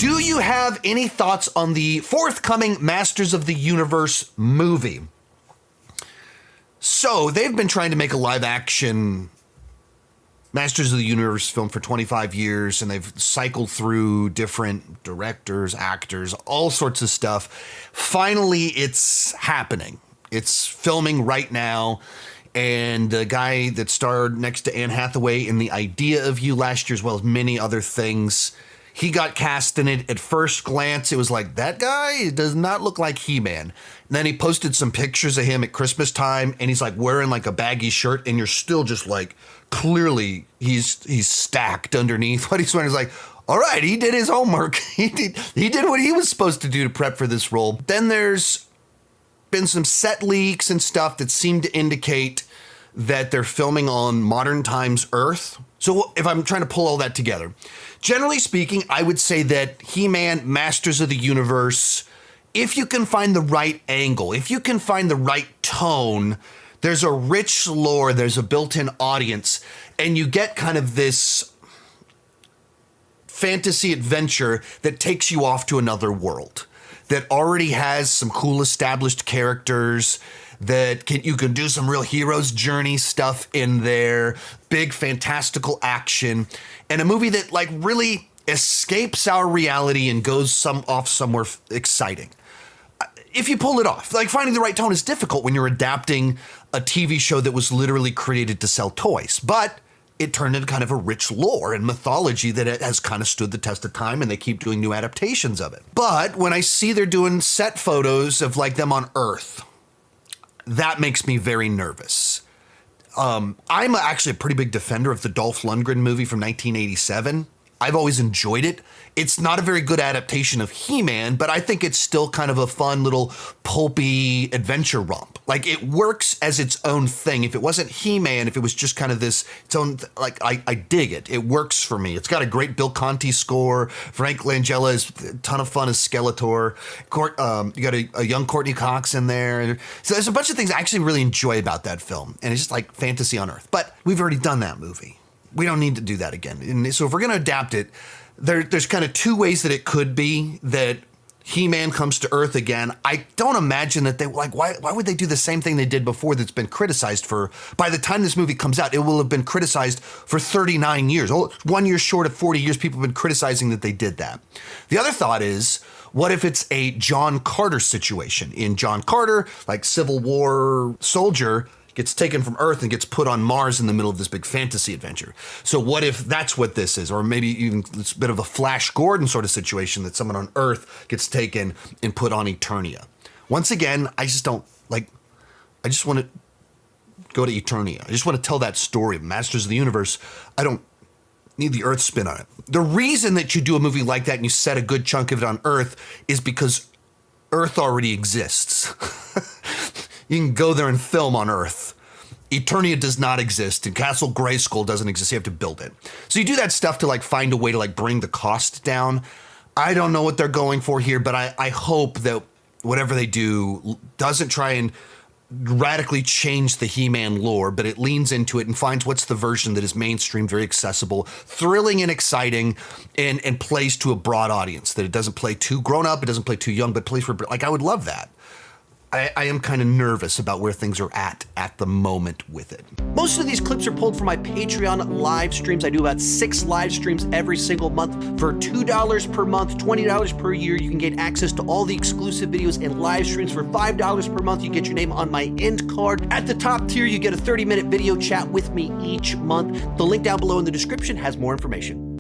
Do you have any thoughts on the forthcoming Masters of the Universe movie? So they've been trying to make a live action Masters of the Universe film for 25 years, and they've cycled through different directors, actors, all sorts of stuff. Finally, it's happening. It's filming right now. And the guy that starred next to Anne Hathaway in The Idea of You last year, as well as many other things, he got cast in it. At first glance, it was like, that guy does not look like He-Man. And then he posted some pictures of him at Christmas time, and he's like wearing like a baggy shirt, and you're still just like, clearly he's stacked underneath what he's wearing. It's like, all right, he did his homework. He did what he was supposed to do to prep for this role. Then there's been some set leaks and stuff that seem to indicate that they're filming on modern times Earth. So if I'm trying to pull all that together, generally speaking, I would say that He-Man, Masters of the Universe, if you can find the right angle, if you can find the right tone, there's a rich lore, there's a built-in audience, and you get kind of this fantasy adventure that takes you off to another world, that already has some cool established characters, that you can do some real hero's journey stuff in there, big fantastical action, and a movie that like really escapes our reality and goes off somewhere exciting. If you pull it off, like finding the right tone is difficult when you're adapting a TV show that was literally created to sell toys, but it turned into kind of a rich lore and mythology that it has kind of stood the test of time, and they keep doing new adaptations of it. But when I see they're doing set photos of like them on Earth, that makes me very nervous. I'm actually a pretty big defender of the Dolph Lundgren movie from 1987. I've always enjoyed it. It's not a very good adaptation of He-Man, but I think it's still kind of a fun little pulpy adventure romp. Like it works as its own thing. If it wasn't He-Man, if it was just kind of its own, like I dig it. It works for me. It's got a great Bill Conti score. Frank Langella is a ton of fun as Skeletor. You got a young Courtney Cox in there. So there's a bunch of things I actually really enjoy about that film. And it's just like fantasy on Earth. But we've already done that movie. We don't need to do that again. And so if we're going to adapt it, there's kind of two ways that it could be that He-Man comes to Earth again. I don't imagine that they like, why would they do the same thing they did before that's been criticized for, by the time this movie comes out, it will have been criticized for 39 years. 1 year short of 40 years, people have been criticizing that they did that. The other thought is, what if it's a John Carter situation? In John Carter, like Civil War soldier, gets taken from Earth and gets put on Mars in the middle of this big fantasy adventure. So what if that's what this is? Or maybe even it's a bit of a Flash Gordon sort of situation that someone on Earth gets taken and put on Eternia. Once again, I just want to go to Eternia. I just want to tell that story of Masters of the Universe. I don't need the Earth spin on it. The reason that you do a movie like that and you set a good chunk of it on Earth is because Earth already exists. You can go there and film on Earth. Eternia does not exist, and Castle Grayskull doesn't exist. You have to build it. So you do that stuff to like find a way to like bring the cost down. I don't know what they're going for here, but I hope that whatever they do doesn't try and radically change the He-Man lore, but it leans into it and finds what's the version that is mainstream, very accessible, thrilling and exciting, and plays to a broad audience, that it doesn't play too grown up, it doesn't play too young, but plays for, like, I would love that. I am kind of nervous about where things are at the moment with it. Most of these clips are pulled from my Patreon live streams. I do about 6 live streams every single month. For $2 per month, $20 per year, you can get access to all the exclusive videos and live streams. For $5 per month, you get your name on my end card. At the top tier, you get a 30-minute video chat with me each month. The link down below in the description has more information.